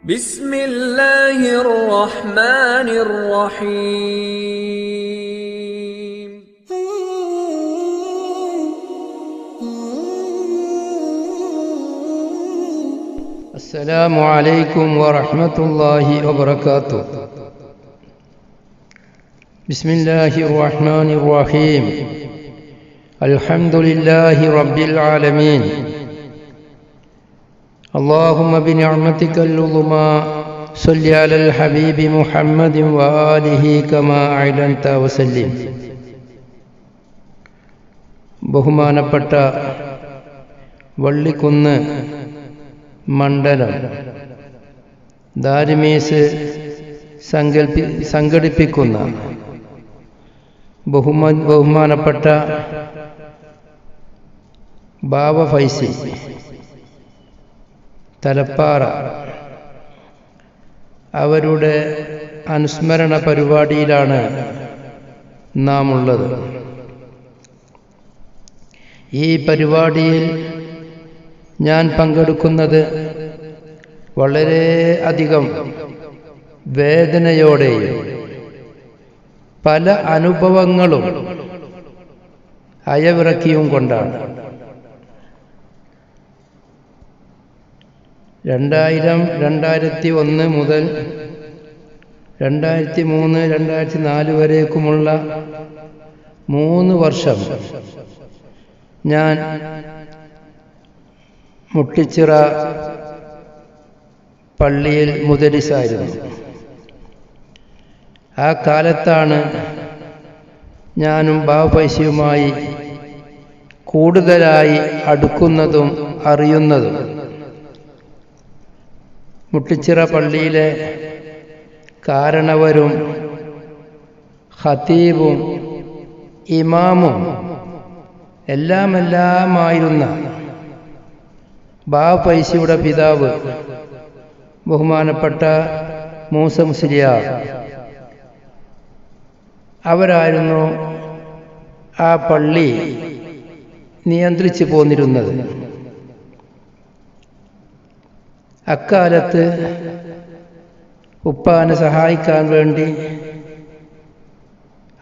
بسم الله الرحمن الرحيم السلام عليكم ورحمة الله وبركاته. بسم الله الرحمن الرحيم. الحمد لله رب العالمين. اللهم بنعمتك العظمى صل على الحبيب محمد وآله كما أعلنت وسلم. ബഹുമാനപ്പെട്ട വള്ളിക്കുന്ന് മണ്ഡലം ദാരിമീസ് സംഘടിപ്പിക്കുന്ന ബഹുമാനപ്പെട്ട ബാവ ഫൈസി തലപ്പാറ അവരുടെ അനുസ്മരണ പരിപാടിയിലാണ് നാം ഉള്ളത്. ഈ പരിപാടിയിൽ ഞാൻ പങ്കെടുക്കുന്നത് വളരെ അധികം വേദനയോടെയും പല അനുഭവങ്ങളും അയവിറക്കിയും കൊണ്ടാണ്. 2001 മുതൽ 2003, 2004 വരേക്കുമുള്ള 3 വർഷം ഞാൻ മുട്ടിച്ചിറ പള്ളിയിൽ മുദരിസായിരുന്നു. ആ കാലത്താണ് ഞാനും ബാവ ഫൈസിയുമായി കൂടുതലായി അടുക്കുന്നതും അറിയുന്നതും. മുട്ടിച്ചിറ പള്ളിയിലെ കാരണവരും ഖതീബും ഇമാമും എല്ലാമായിരുന്ന ബാവ ഫൈസിയുടെ പിതാവ് ബഹുമാനപ്പെട്ട മൂസ മുസ്ലിയാർ അവരായിരുന്നു ആ പള്ളി നിയന്ത്രിച്ചു പോന്നിരുന്നത്. അക്കാലത്ത് ഉപ്പാനെ സഹായിക്കാൻ വേണ്ടി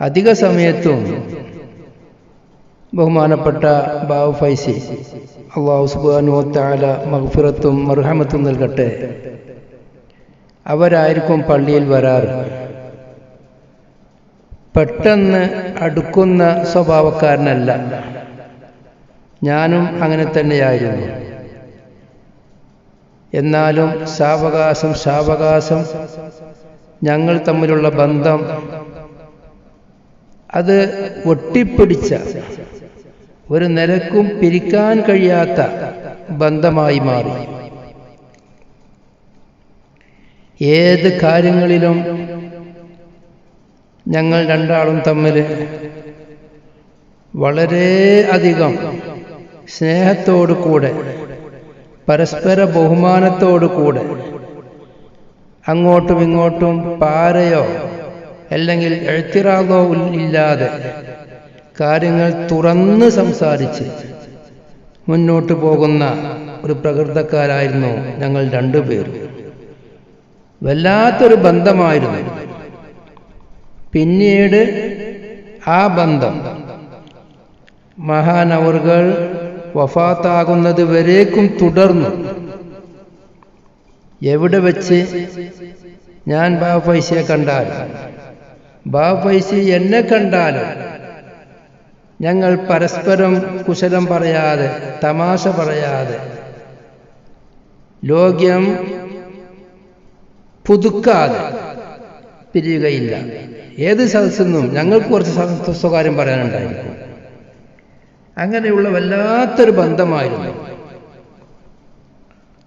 അധിക സമയത്തും ബഹുമാനപ്പെട്ട ബാവ ഫൈസി, അല്ലാഹു സുബ്ഹാനഹു വ തആല മഗ്ഫിറത്തും മർഹമത്തും നൽകട്ടെ, അവരായിരിക്കും പള്ളിയിൽ വരാറ്. പെട്ടെന്ന് അടുക്കുന്ന സ്വഭാവക്കാരനല്ല. ഞാനും അങ്ങനെ തന്നെയായിരുന്നു. എന്നാലും സാവകാശം ഞങ്ങൾ തമ്മിലുള്ള ബന്ധം അത് ഒട്ടിപ്പിടിച്ച ഒരു നിലക്കും പിരിക്കാൻ കഴിയാത്ത ബന്ധമായി മാറി. ഏത് കാര്യങ്ങളിലും ഞങ്ങൾ രണ്ടാളും തമ്മിൽ വളരെ അധികം സ്നേഹത്തോടു കൂടെ, പരസ്പര ബഹുമാനത്തോടു കൂടെ, അങ്ങോട്ടും ഇങ്ങോട്ടും പാരയോ അല്ലെങ്കിൽ എഴുത്തിറാകോ ഇല്ലാതെ കാര്യങ്ങൾ തുറന്ന് സംസാരിച്ച് മുന്നോട്ട് പോകുന്ന ഒരു പ്രകൃതക്കാരായിരുന്നു ഞങ്ങൾ രണ്ടുപേരും. വല്ലാത്തൊരു ബന്ധമായിരുന്നു. പിന്നീട് ആ ബന്ധം മഹാനവറുകൾ വഫാത്താകുന്നത് വരേക്കും തുടർന്നു. എവിടെ വെച്ച് ഞാൻ ബാവ ഫൈസിയെ കണ്ടാലും ബാവ ഫൈസി എന്നെ കണ്ടാലും ഞങ്ങൾ പരസ്പരം കുശലം പറയാതെ, തമാശ പറയാതെ, ലോക്യം പുതുക്കാതെ പിരിയുകയില്ല. ഏത് സദസ്സിനും ഞങ്ങൾക്ക് കുറച്ച് സ്വകാര്യം പറയാനുണ്ടായിരിക്കും. അങ്ങനെയുള്ള വല്ലാത്തൊരു ബന്ധമായിരുന്നു.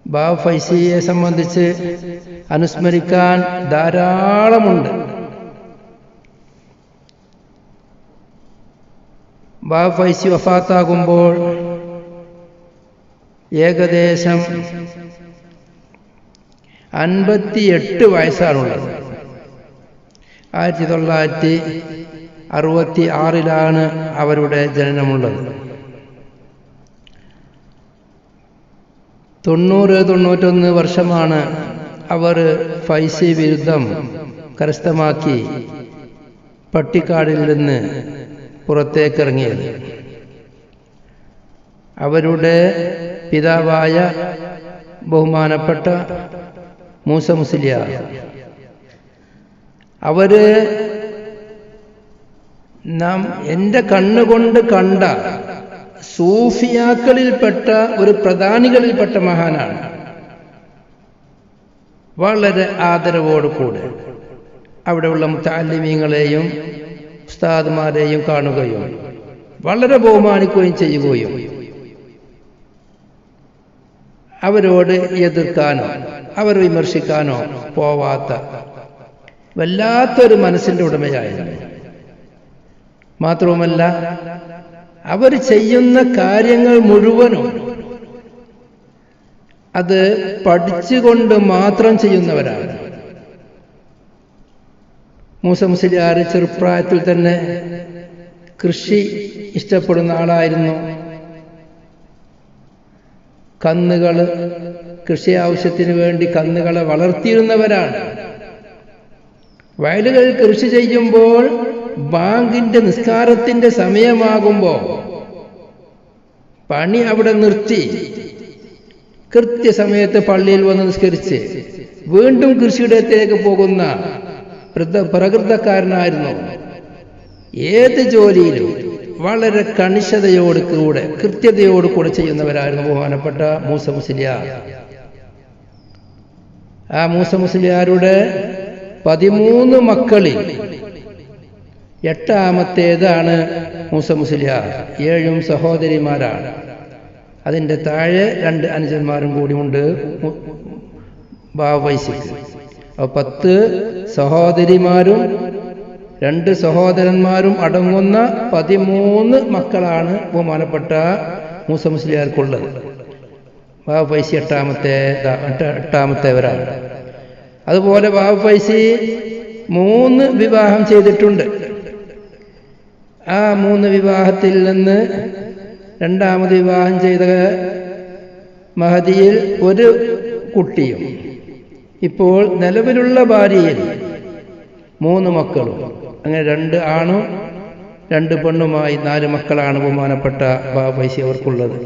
ബാവ ഫൈസിയെ സംബന്ധിച്ച് അനുസ്മരിക്കാൻ ധാരാളമുണ്ട്. ബാവ ഫൈസി വഫാത്താകുമ്പോൾ ഏകദേശം 58 വയസ്സാണുള്ളത്. 1966 അവരുടെ ജനനമുള്ളത്. 90-91 വർഷമാണ് അവർ ഫൈസി ബിരുദം കരസ്ഥമാക്കി പട്ടിക്കാടിൽ നിന്ന് പുറത്തേക്കിറങ്ങിയത്. അവരുടെ പിതാവായ ബഹുമാനപ്പെട്ട മൂസ മുസ്ലിയാർ, അവര് എൻ്റെ കണ്ണുകൊണ്ട് കണ്ട സൂഫിയാക്കളിൽപ്പെട്ട ഒരു പ്രധാനികളിൽപ്പെട്ട മഹാനാണ്. വളരെ ആദരവോടുകൂടെ അവിടെയുള്ള മുതഅല്ലിമീങ്ങളെയും ഉസ്താദ്മാരെയും കാണുകയും വളരെ ബഹുമാനിക്കുകയും ചെയ്യുകയും അവരോട് എതിർക്കാനോ അവർ വിമർശിക്കാനോ പോവാത്ത വല്ലാത്തൊരു മനസ്സിന്റെ ഉടമയായിരുന്നു. മാത്രവുമല്ല, അവർ ചെയ്യുന്ന കാര്യങ്ങൾ മുഴുവനും അത് പഠിച്ചുകൊണ്ട് മാത്രം ചെയ്യുന്നവരാണ്. മൂസ മുസ്ലിയാർ ചെറുപ്രായത്തിൽ തന്നെ കൃഷി ഇഷ്ടപ്പെടുന്ന ആളായിരുന്നു. കന്നുകൾ, കൃഷി ആവശ്യത്തിന് വേണ്ടി കന്നുകളെ വളർത്തിയിരുന്നവരാണ്. വയലുകളിൽ കൃഷി ചെയ്യുമ്പോൾ ബാങ്കിന്റെ നിസ്കാരത്തിന്റെ സമയമാകുമ്പോൾ പണി അവിടെ നിർത്തി കൃത്യസമയത്ത് പള്ളിയിൽ വന്ന് നിസ്കരിച്ച് വീണ്ടും കൃഷിയിടത്തേക്ക് പോകുന്ന പ്രകൃതക്കാരനായിരുന്നു. ഏത് ജോലിയിലും വളരെ കണിശതയോടുകൂടെ കൃത്യതയോടുകൂടെ ചെയ്യുന്നവരായിരുന്നു ബഹുമാനപ്പെട്ട മൂസ മുസ്ലിയാർ. ആ മൂസ മുസ്ലിയാരുടെ 13 മക്കളിൽ 8ാമത്തേതാണ് മൂസ മുസ്ലിയാർ. 7 സഹോദരിമാരാണ്. അതിൻ്റെ താഴെ 2 അനുജന്മാരും കൂടി ഉണ്ട് ബാവൈസിക്ക്. 10 സഹോദരിമാരും 2 സഹോദരന്മാരും അടങ്ങുന്ന 13 മക്കളാണ് ബഹുമാനപ്പെട്ട മൂസ മുസ്ലിയാർക്കുള്ളത്. ബാവൈസി 8ാമത്തേവരാണ്. അതുപോലെ ബാവൈസി 3 വിവാഹം ചെയ്തിട്ടുണ്ട്. ആ 3 വിവാഹത്തിൽ നിന്ന് 2ാമത് വിവാഹം ചെയ്ത മഹദിയിൽ ഒരു കുട്ടിയും ഇപ്പോൾ നിലവിലുള്ള ഭാര്യയിൽ 3 മക്കളും, അങ്ങനെ 2 ആണും 2 പെണ്ണുമായി 4 മക്കളാണ് ബഹുമാനപ്പെട്ട ബാവൈസി അവർക്കുള്ളത്.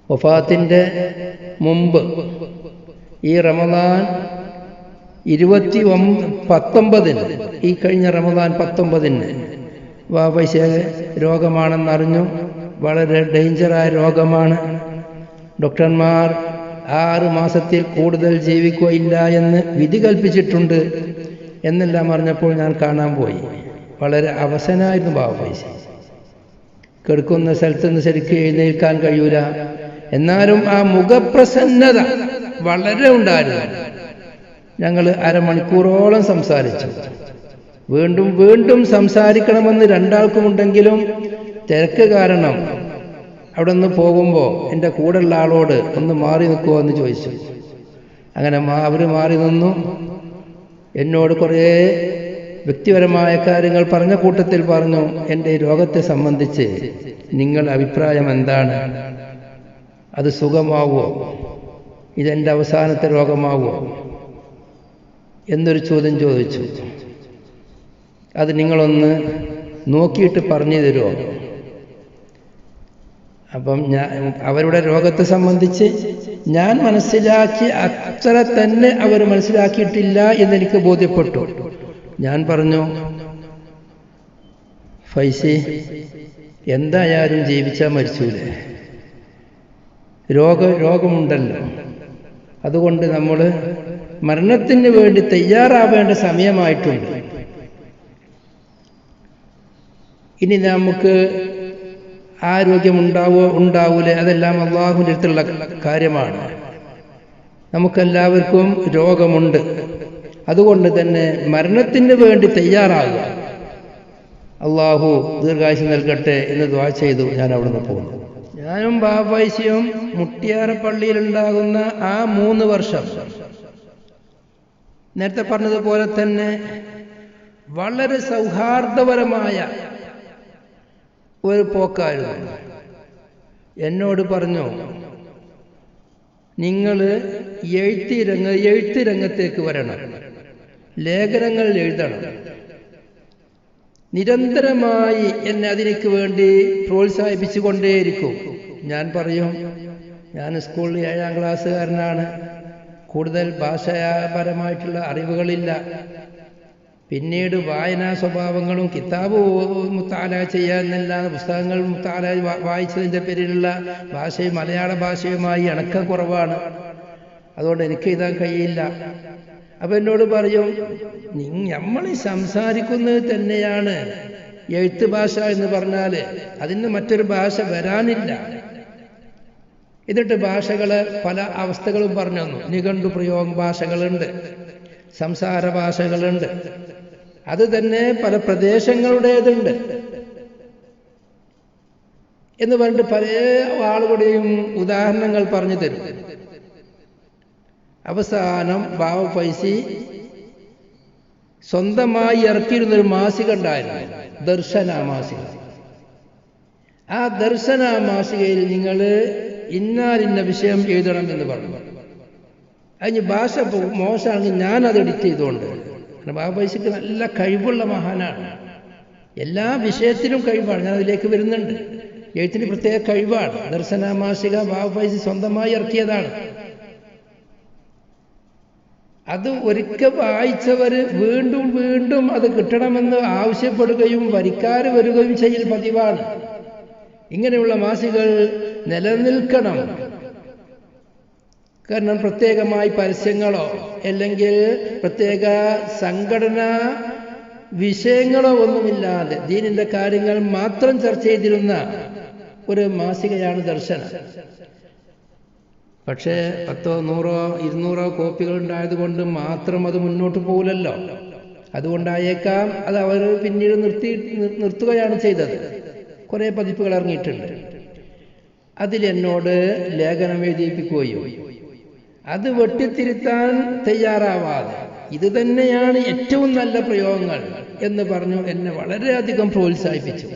വഫാത്തിന്റെ മുമ്പ് ഈ റമദാൻ 19 ഈ കഴിഞ്ഞ റമദാൻ 19 ബാവൈസി രോഗമാണെന്നറിഞ്ഞു. വളരെ ഡേഞ്ചറായ രോഗമാണ്. ഡോക്ടർമാർ 6 മാസത്തിൽ കൂടുതൽ ജീവിക്കുകയില്ല എന്ന് വിധി കൽപ്പിച്ചിട്ടുണ്ട് എന്നെല്ലാം അറിഞ്ഞപ്പോൾ ഞാൻ കാണാൻ പോയി. വളരെ അവശനായിരുന്നു ബാവൈസി. കിടക്കുന്ന സ്ഥലത്ത് നിന്ന് ശരിക്കും എഴുന്നേൽക്കാൻ കഴിയൂല. എന്നാലും ആ മുഖപ്രസന്നത വളരെ ഉണ്ടായിരുന്നു. ഞങ്ങൾ അരമണിക്കൂറോളം സംസാരിച്ചു. വീണ്ടും വീണ്ടും സംസാരിക്കണമെന്ന് 2 ആൾക്കുമുണ്ടെങ്കിലും തിരക്ക് കാരണം അവിടെ നിന്ന് പോകുമ്പോൾ എൻ്റെ കൂടെയുള്ള ആളോട് ഒന്ന് മാറി നിൽക്കുമോ എന്ന് ചോദിച്ചു. അങ്ങനെ അവർ മാറി നിന്നു. എന്നോട് കുറേ വ്യക്തിപരമായ കാര്യങ്ങൾ പറഞ്ഞ കൂട്ടത്തിൽ പറഞ്ഞു, എൻ്റെ ഈ രോഗത്തെ സംബന്ധിച്ച് നിങ്ങളുടെ അഭിപ്രായം എന്താണ്? അത് സുഖമാവുമോ? ഇതെൻ്റെ അവസാനത്തെ രോഗമാവുമോ എന്നൊരു ചോദ്യം ചോദിച്ചു. അത് നിങ്ങളൊന്ന് നോക്കിയിട്ട് പറഞ്ഞു തരുമോ? അപ്പം അവരുടെ രോഗത്തെ സംബന്ധിച്ച് ഞാൻ മനസ്സിലാക്കി അത്ര തന്നെ അവർ മനസ്സിലാക്കിയിട്ടില്ല എന്നെനിക്ക് ബോധ്യപ്പെട്ടു. ഞാൻ പറഞ്ഞു, ഫൈസി, എന്തായാലും ജീവിച്ചാൽ മരിച്ചൂലേ? രോഗമുണ്ടല്ലോ. അതുകൊണ്ട് നമ്മൾ മരണത്തിന് വേണ്ടി തയ്യാറാവേണ്ട സമയമായിട്ടുണ്ട്. ഇനി നമുക്ക് ഉണ്ടാവൂലേ? അതെല്ലാം അള്ളാഹുവിൻ്റെ അടുത്തുള്ള കാര്യമാണ്. നമുക്കെല്ലാവർക്കും രോഗമുണ്ട്. അതുകൊണ്ട് തന്നെ മരണത്തിന് വേണ്ടി തയ്യാറാകുക. അള്ളാഹു ദീർഘായുസ്സ് നൽകട്ടെ എന്ന് ദുആ ചെയ്തു ഞാൻ അവിടുന്ന് പോകുന്നു. ഞാനും ബാവൈസിയും മുട്ടിയാറ പള്ളിയിലുണ്ടാകുന്ന ആ 3 വർഷം നേരത്തെ പറഞ്ഞതുപോലെ തന്നെ വളരെ സൗഹാർദ്ദപരമായ ഒരു പോക്കായിരുന്നു. എന്നോട് പറഞ്ഞു, നിങ്ങൾ എഴുത്ത് രംഗത്തേക്ക് വരണം, ലേഖനങ്ങൾ എഴുതണം. നിരന്തരമായി എന്നെ അതിനു വേണ്ടി പ്രോത്സാഹിപ്പിച്ചു കൊണ്ടേയിരിക്കും. ഞാൻ പറയും, ഞാൻ സ്കൂളിൽ 7ാം ക്ലാസ്സുകാരനാണ്, കൂടുതൽ ഭാഷാപരമായിട്ടുള്ള അറിവുകളില്ല. പിന്നീട് വായനാ സ്വഭാവങ്ങളും കിതാബ് മുത്താല ചെയ്യാനല്ല, പുസ്തകങ്ങൾ മുത്താല വായിച്ചതിൻ്റെ പേരിലുള്ള ഭാഷയും മലയാള ഭാഷയുമായി ഇണക്കം കുറവാണ്, അതുകൊണ്ട് എനിക്ക് എഴുതാൻ കഴിയില്ല. അപ്പം എന്നോട് പറയും, നമ്മൾ സംസാരിക്കുന്നത് തന്നെയാണ് എഴുത്ത് ഭാഷ എന്ന് പറഞ്ഞാൽ അതിന് മറ്റൊരു ഭാഷ വരാനില്ല. എന്നിട്ട് ഭാഷകൾ പല അവസ്ഥകളും പറഞ്ഞു തന്നു. നിഘണ്ടു പ്രയോഗ ഭാഷകളുണ്ട്, സംസാര ഭാഷകളുണ്ട്, അത് തന്നെ പല പ്രദേശങ്ങളുടേതുണ്ട് എന്ന് പറഞ്ഞിട്ട് പല ആളുകളുടെയും ഉദാഹരണങ്ങൾ പറഞ്ഞു തരും. അവസാനം ബാവ ഫൈസി സ്വന്തമായി ഇറക്കിയിരുന്നൊരു മാസിക ഉണ്ടായിരുന്നു, ദർശന മാസിക. ആ ദർശന മാസികയിൽ നിങ്ങൾ ഇന്നാലിന്ന വിഷയം എഴുതണം എന്ന് പറഞ്ഞു. അതിന് ഭാഷ മോശമാണെങ്കിൽ ഞാനത് എഡിറ്റ് ചെയ്തുകൊണ്ട്. ബാബ ഫൈസിക്ക് നല്ല കഴിവുള്ള മഹാനാണ്, എല്ലാ വിഷയത്തിലും കഴിവാണ്. ഞാൻ അതിലേക്ക് വരുന്നുണ്ട്. എഴുത്തിന് പ്രത്യേക കഴിവാണ്. ദർശന മാസിക ബാബ ഫൈസി സ്വന്തമായി ഇറക്കിയതാണ്. അത് ഒരിക്കൽ വായിച്ചവർ വീണ്ടും വീണ്ടും അത് കിട്ടണമെന്ന് ആവശ്യപ്പെടുകയും വരിക്കാർ വരികയും ചെയ്യൽ പതിവാണ്. ഇങ്ങനെയുള്ള മാസികകൾ നിലനിൽക്കണം. കാരണം പ്രത്യേകമായി പരസ്യങ്ങളോ അല്ലെങ്കിൽ പ്രത്യേക സംഘടനാ വിഷയങ്ങളോ ഒന്നുമില്ലാതെ ദീനിന്റെ കാര്യങ്ങൾ മാത്രം ചർച്ച ചെയ്തിരുന്ന ഒരു മാസികയാണ് ദർശന. പക്ഷേ 10, 100, 200 കോപ്പികൾ ഉണ്ടായതുകൊണ്ട് മാത്രം അത് മുന്നോട്ട് പോകില്ലല്ലോ. അതുകൊണ്ടായേക്കാം അത് അവർ പിന്നീട് നിർത്തുകയാണ് ചെയ്തത്. കുറേ പതിപ്പുകൾ ഇറങ്ങിയിട്ടുണ്ട്. അതിലെന്നോട് ലേഖനം എഴുതിപ്പിക്കുകയും അത് വെട്ടിത്തിരുത്താൻ തയ്യാറാവാതെ ഇത് തന്നെയാണ് ഏറ്റവും നല്ല പ്രയോഗങ്ങൾ എന്ന് പറഞ്ഞു എന്നെ വളരെയധികം പ്രോത്സാഹിപ്പിച്ചു.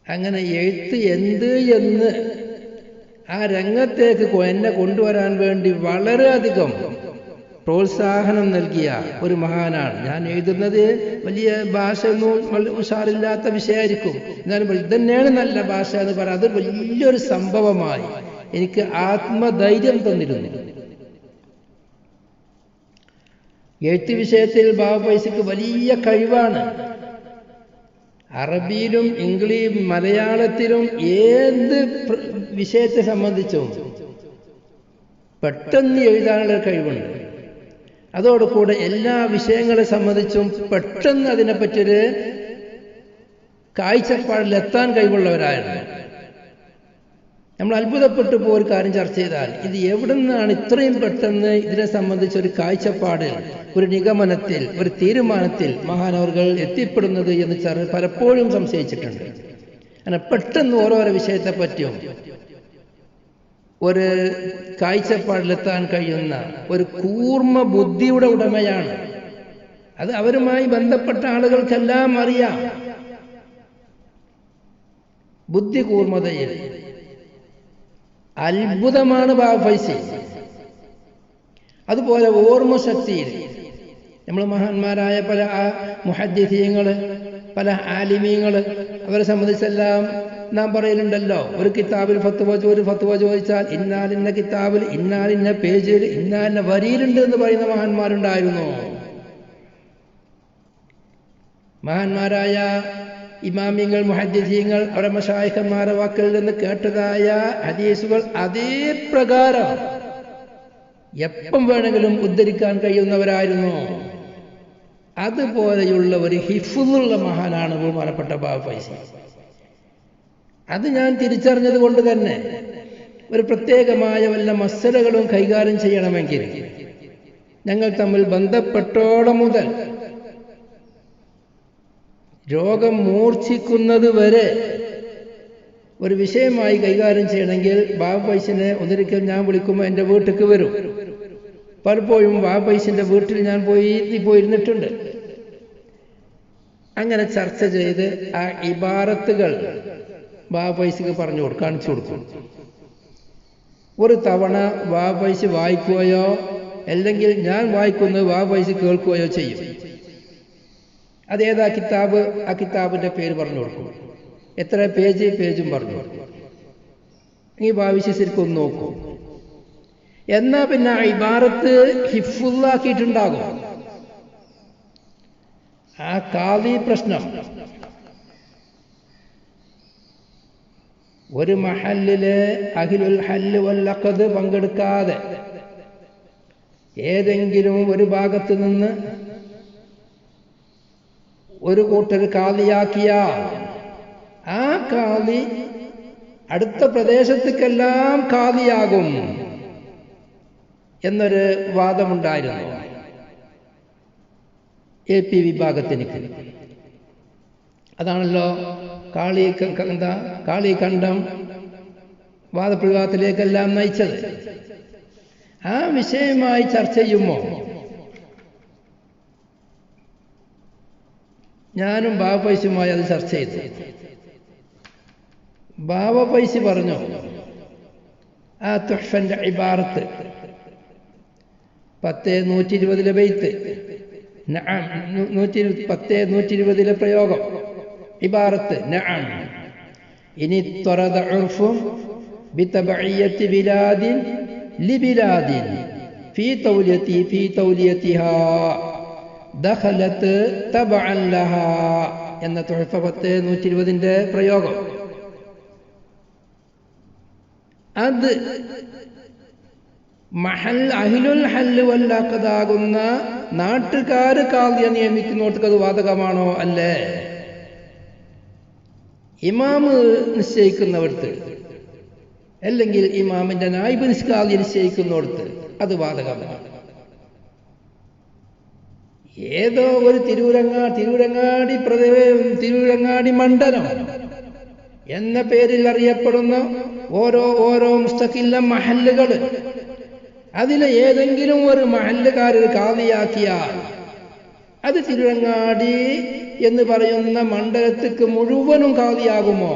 അങ്ങനെ എഴുത്ത് എന്ത് എന്ന് ആ രംഗത്തേക്ക് എന്നെ കൊണ്ടുവരാൻ വേണ്ടി വളരെയധികം പ്രോത്സാഹനം നൽകിയ ഒരു മഹാനാണ്. ഞാൻ എഴുതുന്നത് വലിയ ഭാഷ ഒന്നും ഉഷാറില്ലാത്ത വിഷയമായിരിക്കും, എന്നാലും ഇത് തന്നെയാണ് നല്ല ഭാഷ എന്ന് പറയാം. അത് വലിയൊരു സംഭവമായി എനിക്ക് ആത്മധൈര്യം തന്നിരുന്നു. എഴുത്ത് വിഷയത്തിൽ ബാബ ഫൈസിക്ക് വലിയ കഴിവാണ്. അറബിയിലും ഇംഗ്ലീഷ് മലയാളത്തിലും ഏത് വിഷയത്തെ സംബന്ധിച്ചും പെട്ടെന്ന് എഴുതാനുള്ള കഴിവുണ്ട്. അതോടുകൂടെ എല്ലാ വിഷയങ്ങളെ സംബന്ധിച്ചും പെട്ടെന്ന് അതിനെപ്പറ്റിയൊരു കാഴ്ചപ്പാടിലെത്താൻ കഴിവുള്ളവരായിരുന്നു. നമ്മൾ അത്ഭുതപ്പെട്ടു പോയി ഒരു കാര്യം ചർച്ച ചെയ്താൽ ഇത് എവിടെ നിന്നാണ് ഇത്രയും പെട്ടെന്ന് ഇതിനെ സംബന്ധിച്ചൊരു കാഴ്ചപ്പാടിൽ, ഒരു നിഗമനത്തിൽ, ഒരു തീരുമാനത്തിൽ മഹാനവറുകൾ എത്തിപ്പെടുന്നത് എന്ന് പലപ്പോഴും സംശയിച്ചിട്ടുണ്ട്. അങ്ങനെ പെട്ടെന്ന് ഓരോരോ വിഷയത്തെ പറ്റിയും ഒരു കാഴ്ചപ്പാടിലെത്താൻ കഴിയുന്ന ഒരു കൂർമ്മ ബുദ്ധിയുടെ ഉടമയാണ്. അത് അവരുമായി ബന്ധപ്പെട്ട ആളുകൾക്കെല്ലാം അറിയാം. ബുദ്ധി കൂർമ്മതയിൽ അത്ഭുതമാണ് ബാബ ഫൈസി. അതുപോലെ ഓർമ്മശക്തിയിൽ നമ്മൾ മഹാന്മാരായ പല മുഹദ്ദിഥീങ്ങൾ, പല ആലിമീങ്ങൾ, അവരെ സംബന്ധിച്ചെല്ലാം നാം പറയലുണ്ടല്ലോ, ഒരു കിതാബിൽ ഒരു ഫത്വ ചോദിച്ചാൽ ഇന്നാലിന്ന കിതാബിൽ ഇന്നാലിന്ന പേജിൽ ഇന്നാലിന്ന വരിയിലുണ്ട് എന്ന് പറയുന്ന മഹാന്മാരുണ്ടായിരുന്നു. മഹാന്മാരായ ഇമാമിങ്ങൾ, മുഹദ്ദിഥീങ്ങൾ, അവരുടെ മശായിഖന്മാരുടെ വാക്കിൽ നിന്ന് കേട്ടതായ ഹദീസുകൾ അതേ പ്രകാരം എപ്പം വേണമെങ്കിലും ഉദ്ധരിക്കാൻ കഴിയുന്നവരായിരുന്നു. അതുപോലെയുള്ള ഒരു ഹിഫ്ളുള്ള മഹാനാണ് ബഹുമാനപ്പെട്ട ബാബ ഫൈസി. അത് ഞാൻ തിരിച്ചറിഞ്ഞത് കൊണ്ട് തന്നെ ഒരു പ്രത്യേകമായ വല്ല മസലകളും കൈകാര്യം ചെയ്യണമെങ്കിൽ ഞങ്ങൾ തമ്മിൽ ബന്ധപ്പെട്ടോളം മുതൽ രോഗം മൂർച്ഛിക്കുന്നത് വരെ ഒരു വിഷയമായി കൈകാര്യം ചെയ്യണമെങ്കിൽ ബാബ ഫൈസിനെ ഒന്നിരിക്കൽ ഞാൻ വിളിക്കുമ്പോൾ എൻ്റെ വീട്ടിലേക്ക് വരും. പലപ്പോഴും ബാബ ഫൈസിൻ്റെ വീട്ടിൽ ഞാൻ പോയിരുന്നിട്ടുണ്ട്. അങ്ങനെ ചർച്ച ചെയ്ത് ആ ഇബാറത്തുകൾ ബാബ ഫൈസിക്ക് കാണിച്ചു കൊടുക്കും. ഒരു തവണ വാപ്പൈസി വായിക്കുകയോ അല്ലെങ്കിൽ ഞാൻ വായിക്കുന്നത് വാപ്പൈസി കേൾക്കുകയോ ചെയ്യും. അതേതാ കിതാബ്, ആ കിതാബിൻ്റെ പേര് പറഞ്ഞു കൊടുക്കും, എത്ര പേജും പറഞ്ഞു കൊടുക്കും. ഈ വായിച്ച് ശരിക്കും നോക്കും. എന്നാ പിന്നെ ആ ഇബാറത്ത് ഹിഫുള്ളാക്കിയിട്ടുണ്ടാകും. ആ ഖാദി പ്രശ്നം ഒരു മഹല്ലിലെ അഹ്ലുൽ ഹല്ല് വൽ അഖദ് പങ്കെടുക്കാതെ ഏതെങ്കിലും ഒരു ഭാഗത്ത് നിന്ന് ഒരു കൂട്ടർ ഖാദിയാക്കിയാൽ ആ ഖാദി അടുത്ത പ്രദേശത്തേക്കെല്ലാം ഖാദിയാകും എന്നൊരു വാദമുണ്ടായിരുന്നു AP വിഭാഗത്തിന്. അതാണല്ലോ കാളികണ്ഠം വാദപ്രതിവാദത്തിലേക്കെല്ലാം നയിച്ചത്. ആ വിഷയമായി ചർച്ച ചെയ്യുമ്പോൾ ഞാനും ബാബപൈസുമായി അത് ചർച്ച ചെയ്തു. ബാബപൈസി പറഞ്ഞു, ആ തുഹ്ഫന്റെ ഇബാറത്ത് 10:120 ബൈത്ത്, 10:120 പ്രയോഗം, ഇബാറത്ത് നഅം ഇനി ത്വറദ ഉർഫും ബിതബഇയ്യത്തി ബിലാദിൻ ലിബിലാദിൻ ഫീ തൗലിയതിഹാ ദഖലത്ത് തബഅൻ ലഹാ എന്ന തുഹഫ 10:120 പ്രയോഗം. അത് അഹ്ലുൽ ഹല്ല് വൽ അഖദാകുന്ന നാട്ടുകാർ ഖാദിയെ നിയമിക്കുന്നവർക്ക് അത് ബാധകമാണോ? അല്ലേ? ഇമാമ് നിശ്ചയിക്കുന്നവർക്ക് അല്ലെങ്കിൽ ഇമാമിന്റെ നായിബ് ഖാദി നിശ്ചയിക്കുന്നവർക്ക് അത് ബാധകമാണ്. ഏതോ ഒരു തിരൂരങ്ങാടി മണ്ഡലം എന്ന പേരിൽ അറിയപ്പെടുന്ന ഓരോ മുസ്തഖില്ല മഹല്ലുകൾ, അതിലെ ഏതെങ്കിലും ഒരു മഹല്ലുകാരർ ഖാദിയാക്കിയാൽ അത് തിരുവങ്ങാടി എന്ന് പറയുന്ന മണ്ഡലത്തിക്ക് മുഴുവനും ഖാദിയാകുമോ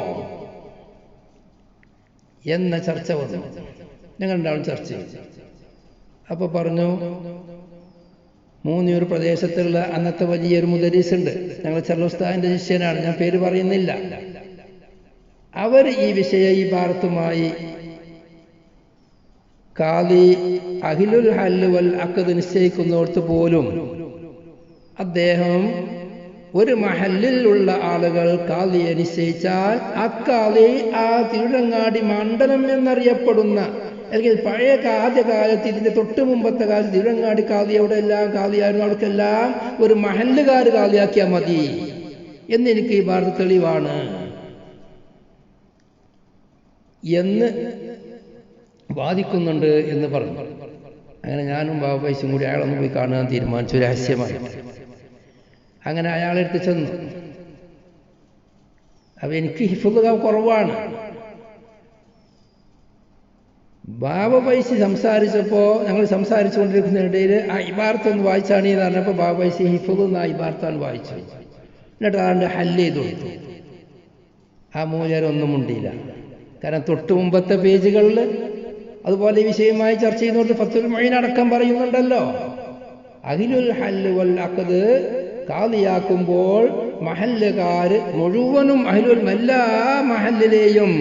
എന്ന ചർച്ച വന്നു. ഞങ്ങളുണ്ടാവും ചർച്ച ചെയ്തു. അപ്പൊ പറഞ്ഞു, മൂന്നിയൂർ പ്രദേശത്തുള്ള അന്നത്തെ വലിയൊരു മുദരീസ് ഉണ്ട്, ഞങ്ങൾ ചെറുസ്താദിന്റെ ശിഷ്യനാണ്, ഞാൻ പേര് പറയുന്നില്ല. അവർ ഈ ഇബാറത്തുമായി ഖാദി അഹ്ലുൽ ഹല്ല് വൽ അഖദ് നിശ്ചയിക്കുന്നിടത്ത് പോലും അദ്ദേഹം ഒരു മഹല്ലിലുള്ള ആളുകൾ ഖാദിയെ നിശ്ചയിച്ചാൽ അക്കാദി ആ തിരുവങ്ങാടി മണ്ഡലം എന്നറിയപ്പെടുന്ന, അല്ലെങ്കിൽ പഴയ ആദ്യകാലത്ത് ഇതിന്റെ തൊട്ട് മുമ്പത്തെ കാലത്ത് തിരുവങ്ങാടി ഖാദി അവിടെ എല്ലാം ഖാദിയായിരുന്നു, അവർക്കെല്ലാം ഒരു മഹല്ലുകാർ ഖാദിയാക്കിയാൽ മതി എന്നെനിക്ക് ഈ ഭാരത തെളിവാണ് എന്ന് വാദിക്കുന്നുണ്ട് എന്ന് പറഞ്ഞു. അങ്ങനെ ഞാനും ബാബായിസും കൂടി അയാളൊന്ന് പോയി കാണാൻ തീരുമാനിച്ചു, രഹസ്യമായി. അങ്ങനെ അയാളെടുത്ത് ചെന്നു. അപ്പൊ എനിക്ക് ഹിഫ്ള് കുറവാണ്. ബാബായിസി സംസാരിച്ചപ്പോ ഞങ്ങൾ സംസാരിച്ചുകൊണ്ടിരിക്കുന്നതിനിടയിൽ ആ ഇബാർത്തൊന്ന് വായിച്ചാണ് എന്ന് പറഞ്ഞപ്പോ ബാബായിസി ഹിഫ്ള് ആ ഇബാർത്താണ് വായിച്ചു. എന്നിട്ട് ആണ്ട് ഹല്ല് ചെയ്തു കൊടുത്തു. ആ മൂലരൊന്നും ഉണ്ടില്ല. കാരണം തൊട്ട് മുമ്പത്തെ പേജുകളിൽ അതുപോലെ ഈ വിഷയമായി ചർച്ച ചെയ്യുന്നവർക്ക് ഫത്തുൽ മുഈൻ അടക്കം പറയുന്നുണ്ടല്ലോ, അഹ്ലുൽ ഹല്ല് വൽ അഖദ് ഖാദിയാക്കുമ്പോൾ മഹല്ലുകാര് മുഴുവനും എല്ലാ മഹല്ലിലെയും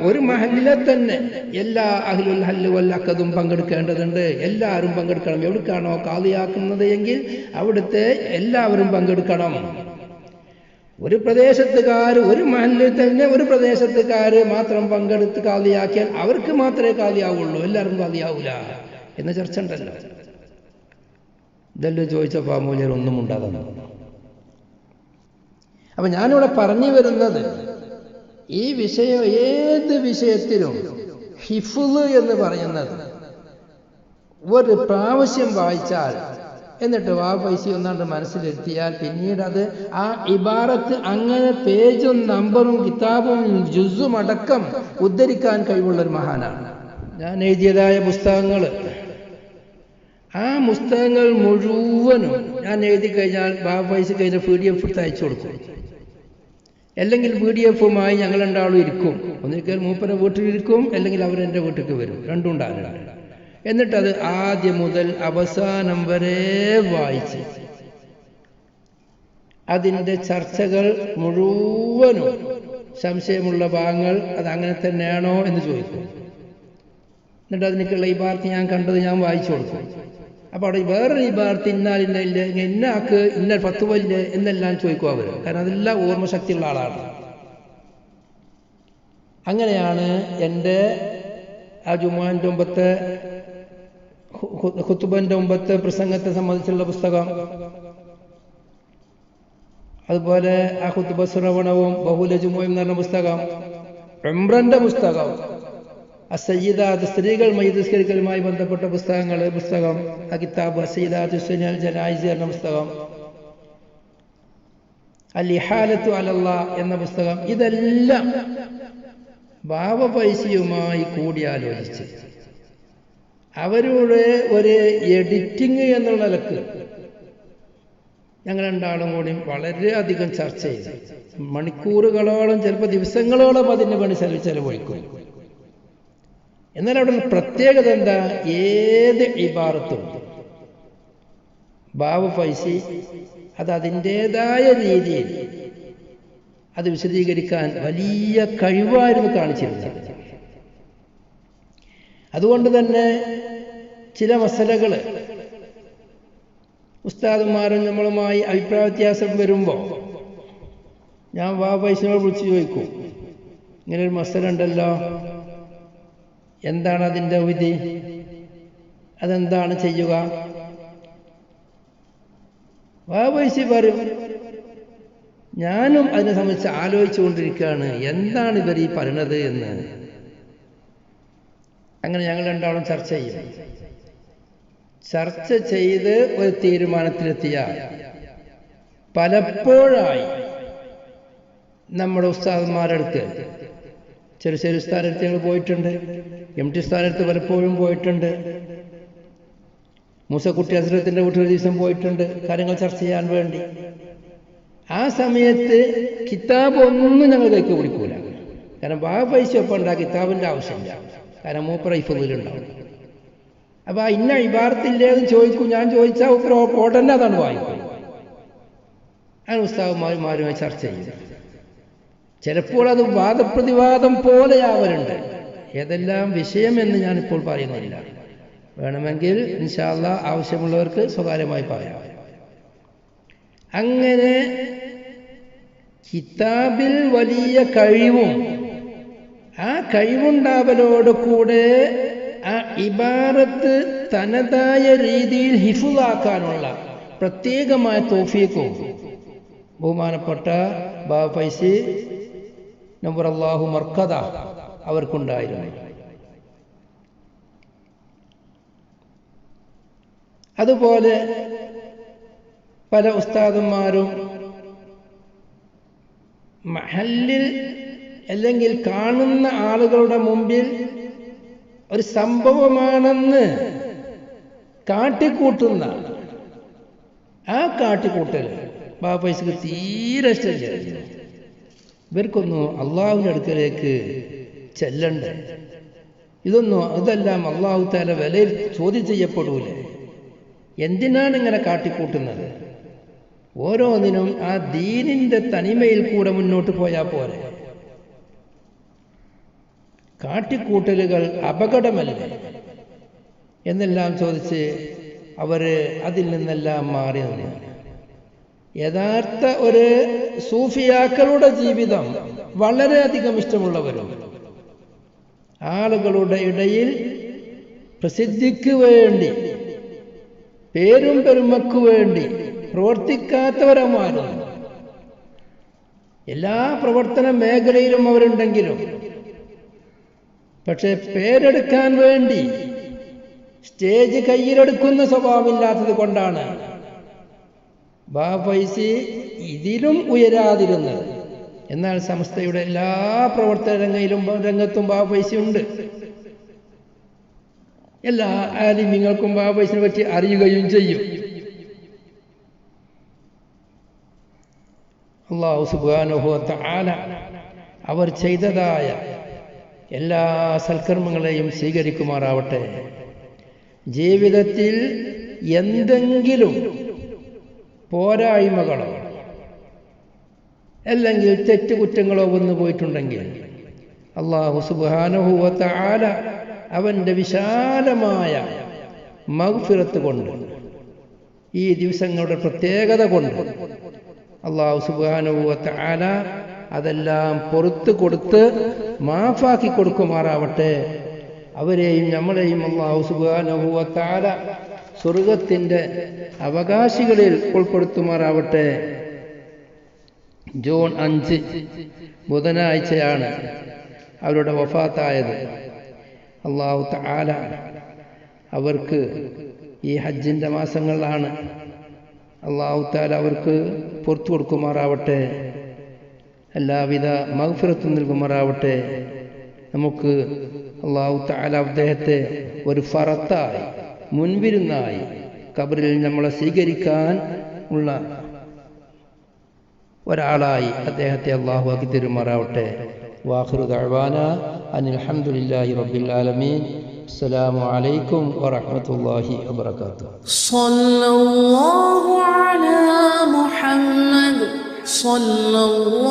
ഒരു മഹല്ലിലെ തന്നെ എല്ലാ അഹ്ലുൽ ഹല്ല് വൽ അഖദും പങ്കെടുക്കേണ്ടതുണ്ട്. എല്ലാവരും പങ്കെടുക്കണം. എവിടേക്കാണോ ഖാദിയാക്കുന്നത് എങ്കിൽ അവിടുത്തെ എല്ലാവരും പങ്കെടുക്കണം. ഒരു പ്രദേശത്തുകാർ, ഒരു മഹല്ലിൽ തന്നെ ഒരു പ്രദേശത്തുകാർ മാത്രം പങ്കെടുത്ത് ഖാദിയാക്കിയാൽ അവർക്ക് മാത്രമേ ഖാദിയാവുള്ളൂ, എല്ലാവർക്കും ഖാദിയാവൂല എന്ന ചർച്ച ഉണ്ടല്ലോ. ഇതെല്ലാം ചോദിച്ചപ്പോൾ മൂല്യർ ഒന്നും ഉണ്ടാകുന്നു. അപ്പൊ ഞാനിവിടെ പറഞ്ഞു വരുന്നത്, ഈ വിഷയം ഏത് വിഷയത്തിലും ഹിഫ്ള് എന്ന് പറയുന്നത് ഒരു പ്രാവശ്യം വായിച്ചാൽ എന്നിട്ട് വാപ്പൈസി ഒന്നാണ്ട് മനസ്സിലെത്തിയാൽ പിന്നീട് അത് ആ ഇബാറത്ത് അങ്ങനെ പേജും നമ്പറും കിതാബും ജുസും അടക്കം ഉദ്ധരിക്കാൻ കഴിവുള്ളൊരു മഹാനാണ്. ഞാൻ എഴുതിയതായ പുസ്തകങ്ങൾ, ആ പുസ്തകങ്ങൾ മുഴുവനും ഞാൻ എഴുതി കഴിഞ്ഞാൽ ബാബായിസി കഴിഞ്ഞ PDF എടുത്ത് അയച്ചു കൊടുക്കും. അല്ലെങ്കിൽ PDF-മായി ഞങ്ങൾ രണ്ടാളും ഇരിക്കും. ഒന്നിരിക്കൽ മൂപ്പരെ വീട്ടിലിരിക്കും, അല്ലെങ്കിൽ അവരെൻ്റെ വീട്ടിലേക്ക് വരും. രണ്ടും ഉണ്ടാകുന്നുണ്ട്. എന്നിട്ടത് ആദ്യം മുതൽ അവസാനം വരെ വായിച്ച് അതിൻ്റെ ചർച്ചകൾ മുഴുവനും സംശയമുള്ള ഭാഗങ്ങൾ അത് അങ്ങനെ തന്നെയാണോ എന്ന് ചോദിക്കും. എന്നിട്ട് അതിനൊക്കെയുള്ള ഇബാർത്ത് ഞാൻ കണ്ടത് ഞാൻ വായിച്ചു കൊടുക്കും. അപ്പോൾ അവിടെ വേറൊരു ഇബാർത്ത് ഇന്നാലില്ല ഇന്നാക്ക് ഇന്ന ഫത്വയില്ലേ എന്നെല്ലാം ചോദിക്കും അവർ. കാരണം അതെല്ലാം ഓർമ്മശക്തിയുള്ള ആളാണ്. അങ്ങനെയാണ് എൻ്റെ ആ ജുമുഅൻ്റെ മുമ്പത്തെ ഖുതുബൻ്റെ മുമ്പത്തെ പ്രസംഗത്തെ സംബന്ധിച്ചുള്ള പുസ്തകം, അതുപോലെ ആ ഖുതുബ ശ്രവണവും ബഹുല ജുമുഅയും എന്ന് പറഞ്ഞ പുസ്തകം, ഉംറന്റെ പുസ്തകം, അസയ്യിദാത്ത് സ്ത്രീകൾ മയ്യിദ് ബന്ധപ്പെട്ട പുസ്തകം, ആ കിതാബ് അസയ്യിദാത്ത് സുനൽ ജനായിസ് എന്ന പുസ്തകം, അൽ ഇഹാലത്തു അലല്ലാഹ് എന്ന പുസ്തകം, ഇതെല്ലാം ഭാവപൈശിയുമായി കൂടിയാലോചിച്ച് അവരുടെ ഒരു എഡിറ്റിംഗ് എന്നുള്ള നിലക്ക് ഞങ്ങൾ രണ്ടാളും കൂടി വളരെയധികം ചർച്ച ചെയ്തു. മണിക്കൂറുകളോളം, ചിലപ്പോൾ ദിവസങ്ങളോളം അതിന് വേണ്ടി ചെലവഴിക്കും. എന്നാൽ അവിടെ പ്രത്യേകത എന്താ? ഏത് ഇബാറത്തും ബാബു ഫൈസി അത് അതിൻ്റെതായ രീതിയിൽ അത് വിശദീകരിക്കാൻ വലിയ കഴിവായിരുന്നു കാണിച്ചിരുന്നത്. അതുകൊണ്ട് തന്നെ ചില മസലകൾ ഉസ്താദുമാരും നമ്മളുമായി അഭിപ്രായ വ്യത്യാസം വരുമ്പോൾ ഞാൻ ബാബു ഫൈസിനോട് വിളിച്ച് ചോദിക്കും, ഇങ്ങനൊരു മസല ഉണ്ടല്ലോ, എന്താണ് അതിൻ്റെ വിധി, അതെന്താണ് ചെയ്യുക? വാവൈസി പറയും, ഞാനും അതിനെ സംബന്ധിച്ച് ആലോചിച്ചുകൊണ്ടിരിക്കുകയാണ്, എന്താണ് ഇവർ ഈ പറയണത് എന്ന്. അങ്ങനെ ഞങ്ങൾ രണ്ടാളും ചർച്ച ചെയ്യും. ചർച്ച ചെയ്ത് ഒരു തീരുമാനത്തിലെത്തിയ പലപ്പോഴായി നമ്മുടെ ഉസ്താദന്മാരെടുത്ത്, ചെറിയ ഉസ്താദടുത്ത് ഞങ്ങൾ പോയിട്ടുണ്ട്, MT ഉസ്താദടുത്ത് പലപ്പോഴും പോയിട്ടുണ്ട്, മൂസക്കുട്ടി ഹസ്രത്തിന്റെ വീട്ടിൽ ഒരു ദിവസം പോയിട്ടുണ്ട് കാര്യങ്ങൾ ചർച്ച ചെയ്യാൻ വേണ്ടി. ആ സമയത്ത് കിതാബ് ഒന്നും ഞങ്ങൾ കൈക്ക് പിടിക്കൂല. കാരണം പൈസ ഒപ്പം ഉണ്ടാ കിതാബിന്റെ ആവശ്യമില്ല, കാരണം മൂപ്പറ ഇഫുണ്ടാവും. അപ്പൊ ഇന്ന ഇബാറത്തില്ലേന്ന് ചോദിക്കും. ഞാൻ ചോദിച്ചാൽ ഉടനെ അതാണ് വായിക്കും. അങ്ങനെ ഉസ്താദുമാരുമായി ചർച്ച ചെയ്യും. ചിലപ്പോൾ അത് വാദപ്രതിവാദം പോലെയാവലുണ്ട്. ഏതെല്ലാം വിഷയമെന്ന് ഞാനിപ്പോൾ പറയുന്നില്ല, വേണമെങ്കിൽ ഇൻഷാ അല്ലാഹ് ആവശ്യമുള്ളവർക്ക് സ്വകാര്യമായി പറയാം. അങ്ങനെ കിതാബിൽ വലിയ കഴിവും ആ കഴിവുണ്ടാവലോട് കൂടെ ആ ഇബാറത്ത് തനതായ രീതിയിൽ ഹിഫുളാക്കാനുള്ള പ്രത്യേകമായ തൗഫീഖും ബഹുമാനപ്പെട്ട ബാബു ഫൈസി നവ്വറല്ലാഹു മർക്കദ അവർക്കുണ്ടായിരുന്നു. അതുപോലെ പല ഉസ്താദന്മാരും മഹല്ലിൽ അല്ലെങ്കിൽ കാണുന്ന ആളുകളുടെ മുമ്പിൽ ഒരു സംഭവമാണെന്ന് കാട്ടിക്കൂട്ടുന്ന ആ കാട്ടിക്കൂട്ടൽ ബാബു ഫൈസിക്ക് തീരെ ഇഷ്ടമില്ല. ഇവർക്കൊന്നും അള്ളാഹുവിൻ്റെ അടുക്കലേക്ക് ചെല്ലണ്ടേ, ഇതെല്ലാം അള്ളാഹു തആല വിലയിൽ ചോദ്യം ചെയ്യപ്പെടൂലേ, എന്തിനാണ് ഇങ്ങനെ കാട്ടിക്കൂട്ടുന്നത്? ഓരോന്നിനും ആ ദീനിന്റെ തനിമയിൽ കൂടെ മുന്നോട്ട് പോയാൽ പോരെ. കാട്ടിക്കൂട്ടലുകൾ അപകടമല്ലേ എന്നെല്ലാം ചോദിച്ച് അവര് അതിൽ നിന്നെല്ലാം മാറി നിന്നു. യഥാർത്ഥ ഒരു സൂഫിയാക്കളുടെ ജീവിതം വളരെയധികം ഇഷ്ടമുള്ളവരും ആളുകളുടെ ഇടയിൽ പ്രസിദ്ധിക്ക് വേണ്ടി, പേരും പെരുമക്ക് വേണ്ടി പ്രവർത്തിക്കാത്തവരമാരും എല്ലാ പ്രവർത്തന മേഖലയിലും അവരുണ്ടെങ്കിലും പക്ഷെ പേരെടുക്കാൻ വേണ്ടി സ്റ്റേജ് കയ്യിലെടുക്കുന്ന സ്വഭാവമില്ലാത്തത് കൊണ്ടാണ് ബാബു ഫൈസി ഇതിലും ഉയരാതിരുന്നത്. എന്നാൽ സംസ്ഥയുടെ എല്ലാ പ്രവർത്തന രംഗത്തും ബാബു ഫൈസി ഉണ്ട്. എല്ലാ ആലിമ്യങ്ങൾക്കും ബാബു ഫൈസിനെ പറ്റി അറിയുകയും ചെയ്യും. അല്ലാഹു സുബ്ഹാനഹു വ തആല അവർ ചെയ്തതായ എല്ലാ സൽക്കർമ്മങ്ങളെയും സ്വീകരിക്കുമാറാവട്ടെ. ജീവിതത്തിൽ എന്തെങ്കിലും പോരായ്മകളോ അല്ലെങ്കിൽ തെറ്റുകുറ്റങ്ങളോ വന്നു പോയിട്ടുണ്ടെങ്കിൽ അല്ലാഹു സുബ്ഹാനഹു വ തആല അവൻ്റെ വിശാലമായ മഗ്ഫിറത്ത് കൊണ്ട്, ഈ ദിവസങ്ങളുടെ പ്രത്യേകത കൊണ്ട് അല്ലാഹു സുബ്ഹാനഹു വ തആല അതെല്ലാം പുറത്തു കൊടുത്ത് മാഫാക്കി കൊടുക്കുമാറാവട്ടെ. അവരെയും നമ്മളെയും അല്ലാഹു സുബ്ഹാനഹു വ തആല സ്വർഗത്തിൻ്റെ അവകാശികളിൽ ഉൾപ്പെടുത്തുമാറാവട്ടെ. ജൂൺ 5 ബുധനാഴ്ചയാണ് അവരുടെ വഫാത്തായത്. അല്ലാഹു തആല അവർക്ക് ഈ ഹജ്ജിൻ്റെ മാസങ്ങളിലാണ്. അല്ലാഹു തആല അവർക്ക് പുറത്തു കൊടുക്കുമാറാവട്ടെ. എല്ലാവിധ മഗ്ഫിറത്തും നൽകുമാറാവട്ടെ. നമുക്ക് അല്ലാഹു തആല അദ്ദേഹത്തെ ഒരു ഫറത്തായി, മുൻവിരുന്നായി ഖബറിൽ നമ്മളെ സ്വീകരിക്കാൻ ഉള്ള ഒരാളായി അദ്ദേഹത്തെ അല്ലാഹു ആക്കി തരുമാറാവട്ടെ. വാഖിറു ദഅ്വാനാ അനിൽ ഹംദുലില്ലാഹി റബ്ബിൽ ആലമീൻ. അസ്സലാമു അലൈക്കും വറഹ്മത്തുള്ളാഹി വബറകാതുഹു. സ്വല്ലല്ലാഹു അലാ മുഹമ്മദ് സ്വല്ലല്ലാഹു